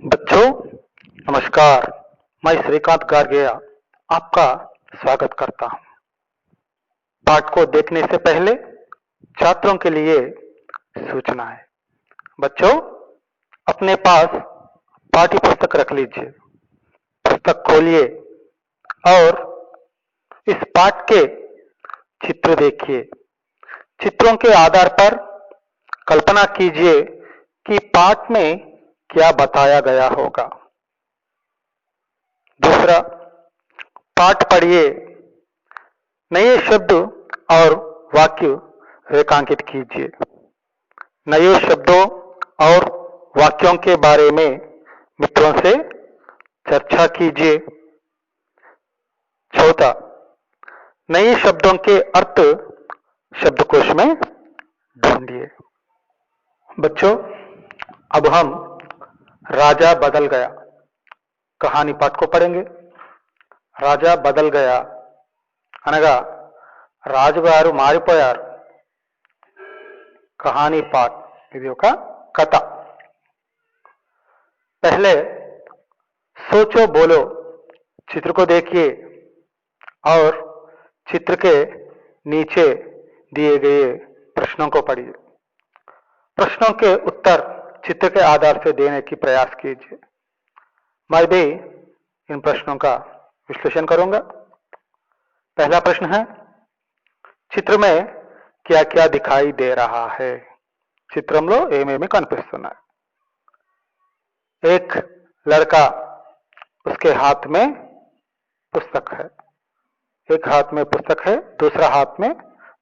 बच्चों नमस्कार। मैं श्रीकांत गार्गिया आपका स्वागत करता हूं। पाठ को देखने से पहले छात्रों के लिए सूचना है। बच्चों अपने पास पाठ्य पुस्तक रख लीजिए, पुस्तक खोलिए और इस पाठ के चित्र देखिए। चित्रों के आधार पर कल्पना कीजिए कि पाठ में क्या बताया गया होगा। दूसरा, पाठ पढ़िए, नए शब्द और वाक्य रेखांकित कीजिए। नए शब्दों और वाक्यों के बारे में मित्रों से चर्चा कीजिए। चौथा, नए शब्दों के अर्थ शब्दकोश में ढूंढिए। बच्चों अब हम राजा बदल गया कहानी पाठ को पढ़ेंगे। రాజా బదల్ గయా అనగా రాజుగారు మారిపోయారు। कहानी पाठ ఇది ఒక కథ। पहले सोचो बोलो चित्र को देखिए और चित्र के नीचे दिए गए प्रश्नों को पढ़िए। प्रश्नों के उत्तर चित्र के आधार से देने की प्रयास कीजिए। मैं भी इन प्रश्नों का विश्लेषण करूंगा। पहला प्रश्न है, चित्र में क्या क्या दिखाई दे रहा है? चित्रंलो ఏమేమి కనిపిస్తున్నాయి? एक लड़का, उसके हाथ में पुस्तक है। एक हाथ में पुस्तक है, दूसरा हाथ में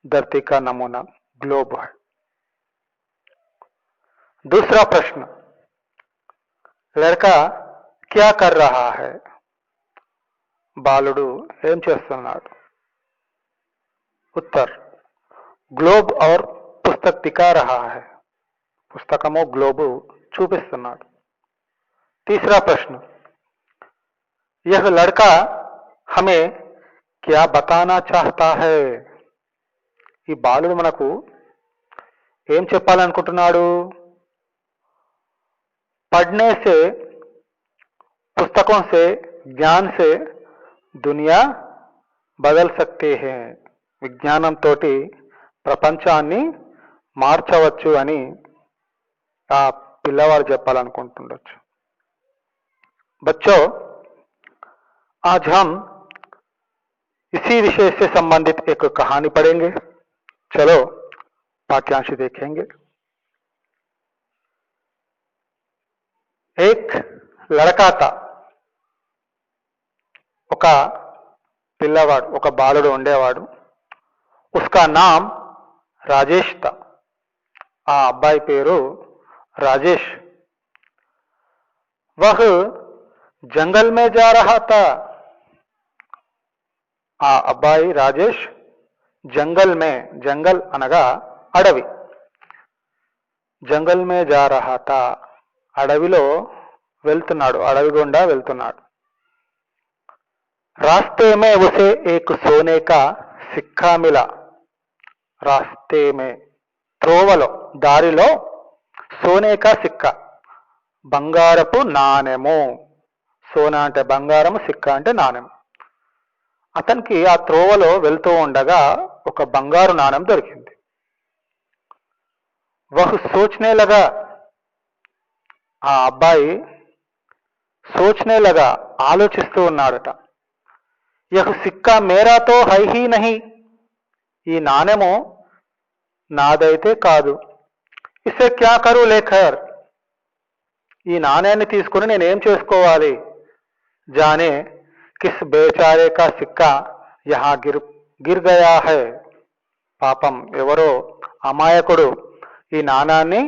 धरती का नमूना ग्लोब है। दूसरा प्रश्न, लड़का क्या कर रहा है? బాలుడు ఏం చేస్తున్నాడు? उत्तर, ग्लोब और पुस्तक दिखा रहा है। पुस्तकमो ग्लोब చూపిస్తున్నాడు। तीसरा प्रश्न, यह लड़का हमें क्या बताना चाहता है? ఈ బాలుడు మనకు ఏం చెప్పాలనుకుంటున్నాడు? पढ़ने से, पुस्तकों से, ज्ञान से दुनिया बदल सकते हैं। విజ్ఞానం తోటి ప్రపంచాన్ని మార్చవచ్చు అని ఆ పిల్లవాడు చెప్పాలనుకుంటుండొచ్చు। बच्चों आज हम इसी विषय से संबंधित एक कहानी पढ़ेंगे। चलो पाठ्यांश देखेंगे। एक लड़का था, ఒక పిల్లవాడు, ఒక బాలుడు ఉండేవాడు। उसका नाम राजेश था। ఆ అబ్బాయి పేరు రాజేష్। वह जंगल में जा रहा था। ఆ అబ్బాయి రాజేష్ जंगल में, जंगल అనగా అడవి, जंगल में जा रहा था అడవిలో వెళ్తున్నాడు, అడవి గుండా వెళ్తున్నాడు। रास्ते में उसे एक सोने का सिक्का मिला। रास्ते में త్రోవలో, దారిలో సోనే కా సిక్కా, బంగారపు నాణెము। సోనా అంటే బంగారము, సిక్కా అంటే నాణెం। అతనికి ఆ త్రోవలో వెళ్తూ ఉండగా ఒక బంగారు నాణెం దొరికింది। వహ్ సోచ్నే లగా, ఆ అబ్బాయి సోచ్నే లగా ఆలోచిస్తూ ఉన్నాడట। యహ్ సిక్కా మేరా తో హై హీ నహీ, ఈ నాణెము నాదైతే కాదు। ఇసే క్యా కరూ లేకర్, ఈ నాణ్యాన్ని తీసుకుని నేనేం చేసుకోవాలి? జానే కిస్ బేచారే కా సిక్కా యహా గిర్ గయా హై, పాపం ఎవరో అమాయకుడు ఈ నాణాన్ని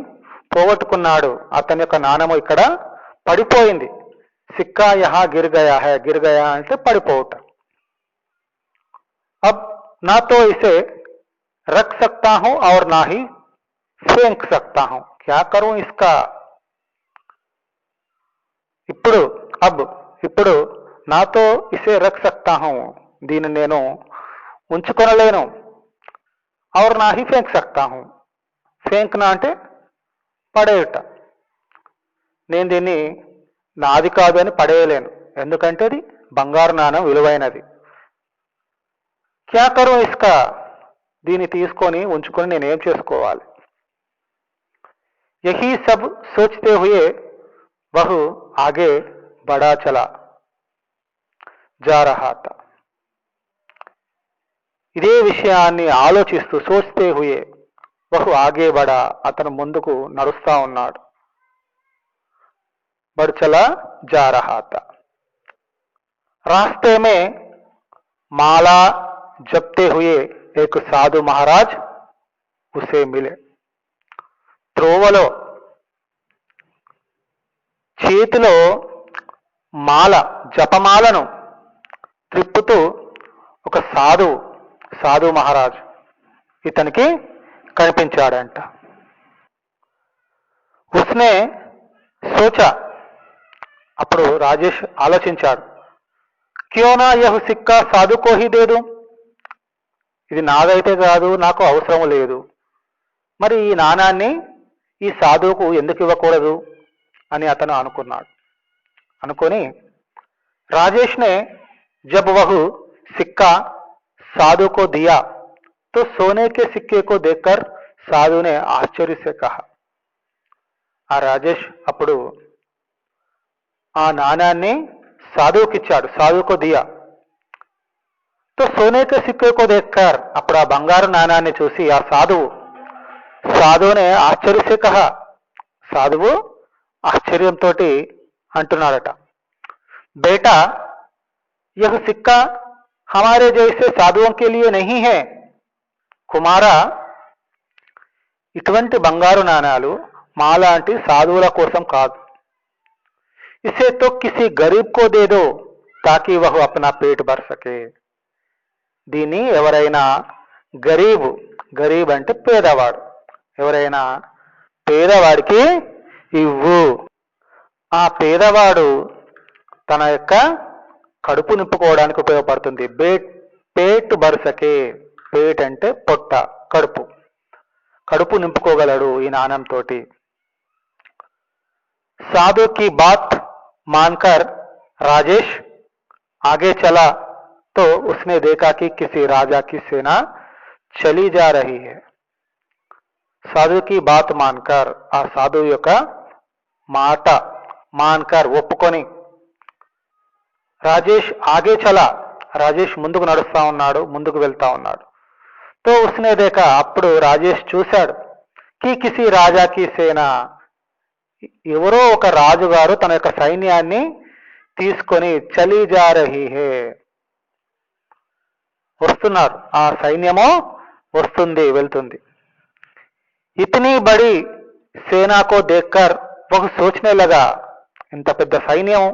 పోగొట్టుకున్నాడు, అతని యొక్క నాణము ఇక్కడ పడిపోయింది। సిక్కా యహా గిర్ గయా హై, గిర్ గయా అంటే పడిపోవట। अब ना तो इसे रख सकता हूं और ना ही फेंक सकता हूं, क्या करूं इसका? ఇప్పుడు ఇప్పుడు నాతో ఇసే రక్ సక్తా హూ, దీన్ని నేను ఉంచుకొనలేను। और ना ही फेंक सकता हूं, फेंकना అంటే పడేయట, నేను దీన్ని నాది కాదు అని పడేయలేను, ఎందుకంటే అది బంగారు నాణం విలువైనది. క్యా కరో ఇస్కా, దీన్ని తీసుకొని ఉంచుకొని నేనేం చేసుకోవాలి? యహీ సబ్ సోచతే హుయే వహు ఆగే బడా చలా జా రహా థా. ఇదే విషయాన్ని ఆలోచిస్తూ సోచతే హుయే వహు ఆగే బడా, అతను ముందుకు నడుస్తా ఉన్నాడు. बढ़ चला जा रहा था. रास्ते में माला जपते हुए एक साधु महाराज उसे मिले. త్రోవలో చేతిలో మాల, జపమాలను త్రిప్పుతూ ఒక సాధు మహారాజ్ ఇతనికి కనిపించాడంట. ఉస్నే సోచా, అప్పుడు రాజేష్ ఆలోచించాడు, క్యోనా యహ్ సిక్కా సాధుకో హీ దే దూం, ఇది నాదైతే కాదు, నాకు అవసరం లేదు, మరి ఈ నాణాన్ని ఈ సాధువుకు ఎందుకు ఇవ్వకూడదు అని అతను అనుకున్నాడు. అనుకొని राजेश ने जब वह सिक्का साधु को दिया तो सोने के सिक्के को देखकर साधु ने आश्चर्य से कहा. ఆ రాజేష్ అప్పుడు ఆ నాణాన్ని సాధువుకి ఇచ్చాడు. సాధువుకు దియా తో సోనే కే సిక్కే కో దేఖ్కర్, అప్పుడు ఆ బంగారు నాణాన్ని చూసి ఆ సాధువునే ఆశ్చర్య సే కహా, సాధువు ఆశ్చర్యంతో అంటున్నాడట, बेटा यह सिक्का हमारे जैसे साधुओं के लिए नहीं है. కుమారా, ఇటువంటి బంగారు నాణాలు మాలాంటి సాధువుల కోసం కాదు. इसे तो किसी गरीब को दे दो ताकि वह अपना पेट भर सके. దీన్ని ఎవరైనా గరీబ్ అంటే పేదవాడు, ఎవరైనా పేదవాడికి ఇవ్వు. ఆ పేదవాడు తన యొక్క కడుపు నింపుకోవడానికి ఉపయోగపడుతుంది. పేట్ బర్సకే, పేట్ అంటే పొట్ట, కడుపు నింపుకోగలడు ఈ నాణంతో. साधु की बात मानकर राजेश आगे चला तो उसने देखा कि किसी राजा की सेना चली जा रही है. साधु की बात मानकर, ఆ సాధు యొక్క మాట మాన్కర్ ఒప్పుకొని రాజేష్ ఆగే చలా, రాజేష్ ముందుకు నడుస్తా ఉన్నాడు, ముందుకు వెళ్తా ఉన్నాడు. తో ఉస్నే దేఖా, అప్పుడు రాజేష్ చూశాడు, కి కిసి రాజాకి సేన, ఎవరో ఒక రాజుగారు తన యొక్క సైన్యాన్ని తీసుకొని చలీ జా రహీ హే, వస్తున్నారు, ఆ సైన్యము వస్తుంది, వెళ్తుంది. ఇతనీ బడి సేనాకో దేక్కర్ ఒక సోచనే లగా, ఇంత పెద్ద సైన్యం,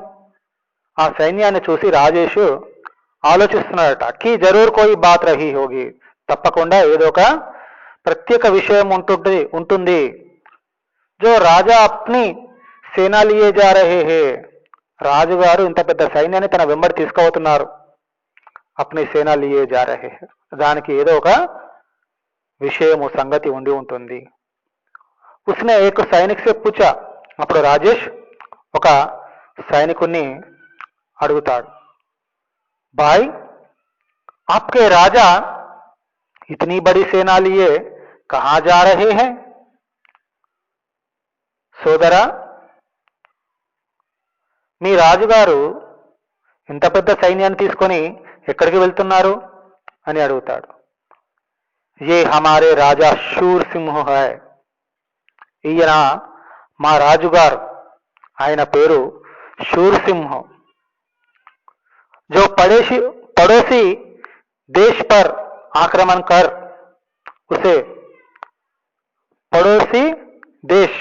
ఆ సైన్యాన్ని చూసి రాజేష్ ఆలోచిస్తున్నాడట, కి జరూర్ కోయి బాత్ రహీ హోగి, తప్పకుండా ఏదో ఒక ప్రత్యేక విషయం ఉంటుంది. జో రాజా అప్ని సేనా లియే జా రహే హే, రాజుగారు ఇంత పెద్ద సైన్యాన్ని తన వెంబడి తీసుకుపోతున్నారు. అప్ని సేనా లియే జా రహే హే, దానికి ఏదో ఒక విషయము, సంగతి ఉండి ఉంటుంది. ఉస్నే ఏక్ సైనిక్ సే పూచా, అప్పుడు రాజేష్ ఒక సైనికుణ్ణి అడుగుతాడు, భాయ్ ఆప్కే రాజా ఇతనీ బడి సేనా లియే కహా జా రహే హై, సోదరా మీ రాజుగారు ఇంత పెద్ద సైన్యాన్ని తీసుకొని ఎక్కడికి వెళ్తున్నారు అని అడుగుతాడు. ఏ హమారే రాజా శూర్ సింహ హై, ఈయన మా రాజుగారు, ఆయన పేరు శూరసింహం. जो पड़ोसी देश पर आक्रमण कर उसे, పడోసి దేశ్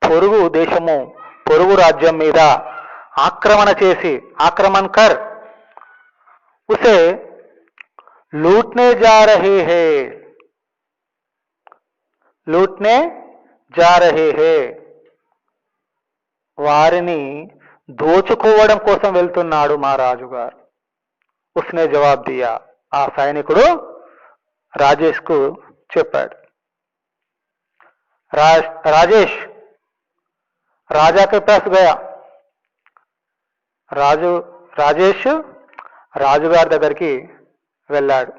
పొరుగు దేశము, పొరుగు రాజ్యం మీద ఆక్రమణ కర్ ఉసే లూట్నే జా రహే హే, వారిని దోచుకోవడం కోసం వెళ్తున్నాడు మా రాజుగారు. ఉస్నే జవాబ్ దియా, ఆ సైనికుడు రాజేష్ కు చెప్పాడు. రాజేష్ రాజా కే పాస్ గయా, రాజేష్ రాజుగారి దగ్గరికి వెళ్ళాడు.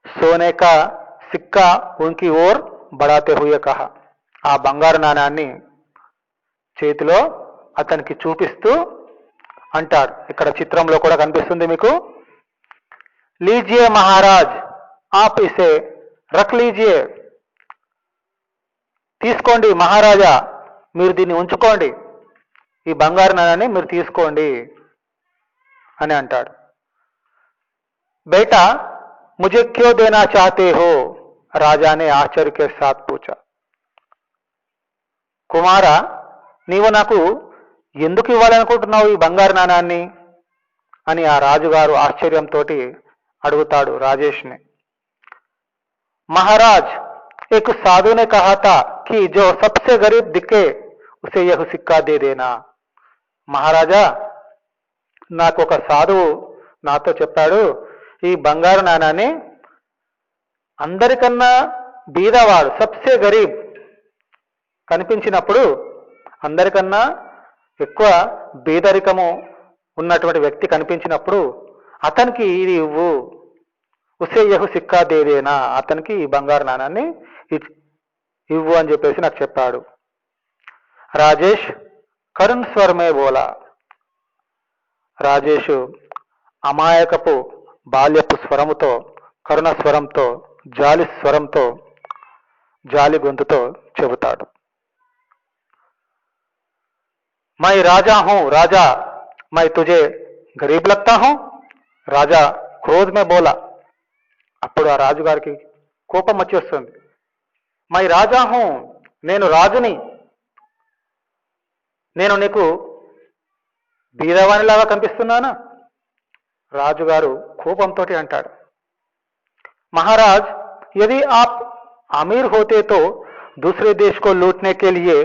సోనే కా సిక్కా ఉన్కి ఓర్ బడాతే హుయే కహా. ఆ బంగారు నాణాన్ని చేతిలో అతనికి చూపిస్తూ అంటాడు. ఇక్కడ చిత్రంలో కూడా కనిపిస్తుంది మీకు. लीजिए महाराज आप इसे रख लीजिए. తీసుకోండి మహారాజా, మీరు దీన్ని ఉంచుకోండి, ఈ బంగారు నాణాన్ని మీరు తీసుకోండి అని అంటాడు. బేటా मुझे क्यों देना चाहते हो, राजा ने आश्चर्य के साथ पूछा. కుమార, నీవు నాకు ఎందుకు ఇవ్వాలనుకుంటున్నావు ఈ బంగారు నాణాన్ని అని ఆ రాజుగారు ఆశ్చర్యంతో అడుగుతాడు రాజేష్ని. महाराज एक साधु ने कहा था कि जो सबसे गरीब दिखे उसे यह सिक्का दे देना. మహారాజా, నాకు ఒక సాధువు నాతో చెప్పాడు, ఈ బంగారు నాణాన్ని అందరికన్నా బీదవాడు, సబ్సే గరీబ్ కనిపించినప్పుడు, అందరికన్నా ఎక్కువ బీదరికము ఉన్నటువంటి వ్యక్తి కనిపించినప్పుడు అతనికి ఇది ఇవ్వు, ఉసే యహు సిక్కా దేదేనా, అతనికి ఈ బంగారు నాణాన్ని ఇవ్వు అని చెప్పేసి నాకు చెప్పాడు. రాజేష్ కరుణ్ స్వరమే బోలా. రాజేషు అమాయకపు బాల్యపు స్వరముతో, కరుణ స్వరంతో, జాలి స్వరంతో, జాలి గొంతుతో చెబుతాడు. मैं राजा हूं राजा, मैं तुझे गरीब लगता हूं. రాజా క్రోధ్ మే బోలా. అప్పుడు ఆ రాజుగారికి కోపం వచ్చేస్తుంది. మై రాజా హూ, నేను రాజుని, నేను నీకు బీదవాణిలాగా కనిపిస్తున్నానా? రాజుగారు కోపంతో అంటాడు, మహారాజ్ यदि आप अमीर होते तो दूसरे देश को लूटने के लिए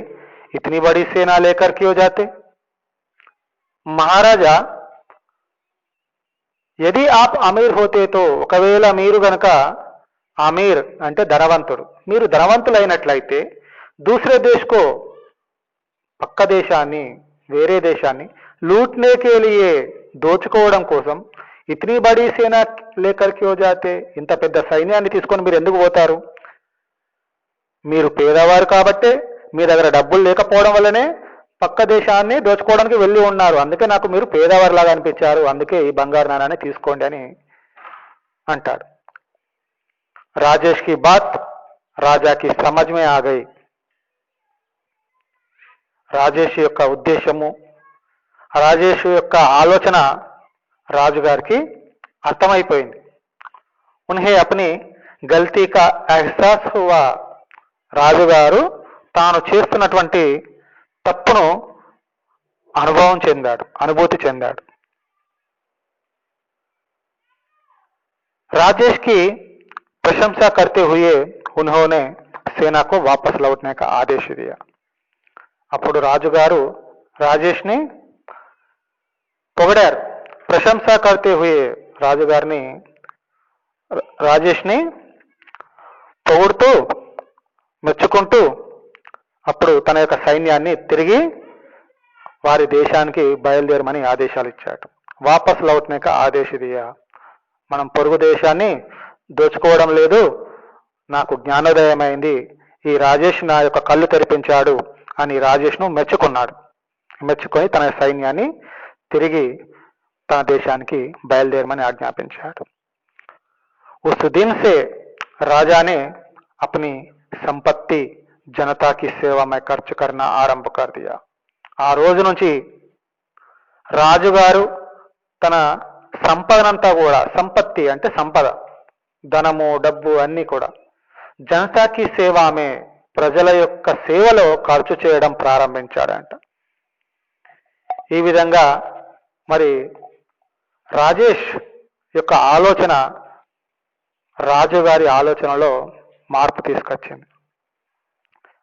इतनी बड़ी सेना लेकर क्यों जाते? మహారాజా, यदि आप अमीर होते तो, ఒకవేళ మీరు గనక అమీర్ అంటే ధనవంతుడు, మీరు ధనవంతులైనట్లయితే దూసరే దేశ్కో పక్క దేశాన్ని, వేరే దేశాన్ని, లూట్నే కే లియే దోచుకోవడం కోసం ఇతనీ బడీ సేనా లేకర్ క్యో జాతే, ఇంత పెద్ద సైన్యాన్ని తీసుకొని మీరు ఎందుకు పోతారు? మీరు పేదవారు కాబట్టే, మీ దగ్గర డబ్బులు లేకపోవడం వల్లనే పక్క దేశాన్ని దోచుకోవడానికి వెళ్ళి ఉన్నారు, అందుకే నాకు మీరు పేదవారిలాగా అనిపించారు, అందుకే ఈ బంగారు నాణాన్ని తీసుకోండి అని అంటాడు. రాజేష్ కి బాత్ రాజాకి సమజ్ మే ఆ గయి. రాజేష్ యొక్క ఉద్దేశము, రాజేష్ యొక్క ఆలోచన రాజుగారికి అర్థమైపోయింది. ఉన్హే అప్ని గల్తీ కా ఎహ్సాస్ హువా. రాజుగారు తాను చేస్తున్నటువంటి తప్పును అనుభూతి చెందాడు. राजेश की प्रशंसा करते हुए उन्होंने सेना को वापस लौटने का आदेश दिया. అప్పుడు రాజుగారు రాజేష్ని పొగిడారు. ప్రశంసా కర్తే హుయే, రాజేష్ని పొగుడుతూ మెచ్చుకుంటూ అప్పుడు తన యొక్క సైన్యాన్ని తిరిగి వారి దేశానికి బయలుదేరమని ఆదేశాలు ఇచ్చాడు. వాపస్ లౌట్నే కా ఆదేశ దియా. మనం పొరుగు దేశాన్ని దోచుకోవడం లేదు, నాకు జ్ఞానోదయమైంది, ఈ రాజేష్ నా యొక్క కళ్ళు తెరిపించాడు అని రాజేష్ను మెచ్చుకొని తన సైన్యాన్ని తిరిగి తన దేశానికి బయలుదేరమని ఆజ్ఞాపించాడు. उस दिन से राजा ने अपनी संपत्ति जनता की सेवा में खर्च करना आरंभ कर दिया. ఆ రోజు నుంచి రాజుగారు తన సంపదనంతా కూడా, సంపత్తి అంటే సంపద, ధనము డబ్బు అన్నీ కూడా జనతాకి సేవామే, ప్రజల యొక్క సేవలో ఖర్చు చేయడం ప్రారంభించాడంట. ఈ విధంగా మరి రాజేష్ యొక్క ఆలోచన రాజుగారి ఆలోచనలో మార్పు తీసుకొచ్చింది.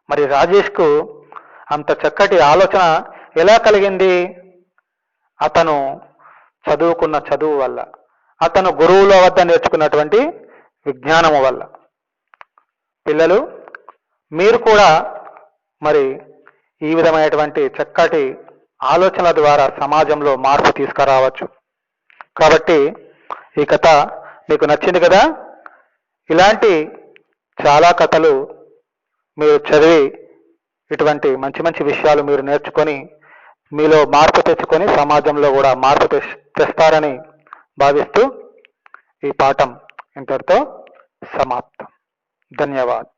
మరి రాజేష్కు అంత చక్కటి ఆలోచన ఎలా కలిగింది? అతను చదువుకున్న చదువు వల్ల, అతను గురువుల వద్ద నేర్చుకున్నటువంటి విజ్ఞానము వల్ల. పిల్లలు, మీరు కూడా మరి ఈ విధమైనటువంటి చక్కటి ఆలోచనల ద్వారా సమాజంలో మార్పు తీసుకురావచ్చు. కాబట్టి ఈ కథ మీకు నచ్చింది కదా. ఇలాంటి చాలా కథలు మీరు చదివి ఇటువంటి మంచి మంచి విషయాలు మీరు నేర్చుకొని మీలో మార్పు తెచ్చుకొని సమాజంలో కూడా మార్పు తెస్తారని భావిస్తూ ఈ పాఠం ఇంతటితో సమాప్తం. ధన్యవాదాలు.